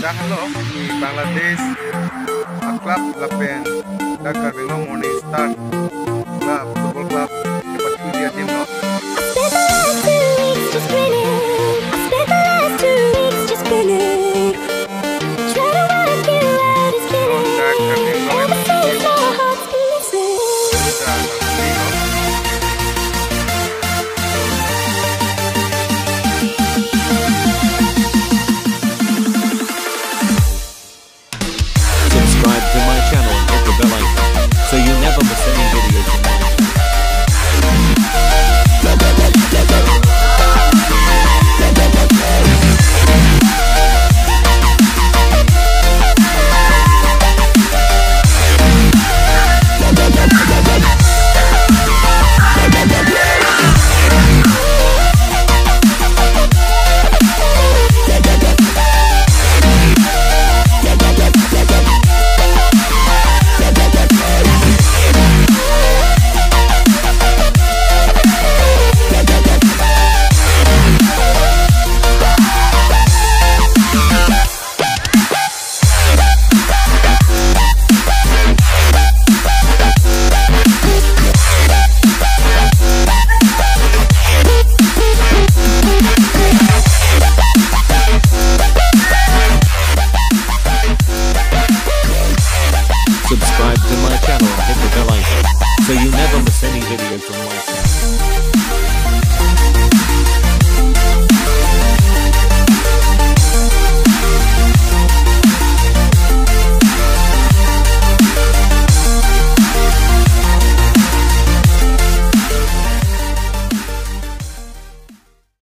Dahalo ni Bangladesh Club Lapen Dakar Bengal Morning Star Club Football Club dapat dia tim lo. Subscribe to my channel and hit the bell icon so you never miss any videos from my channel. Subscribe to my channel and hit the bell icon so you never miss any video from my channel.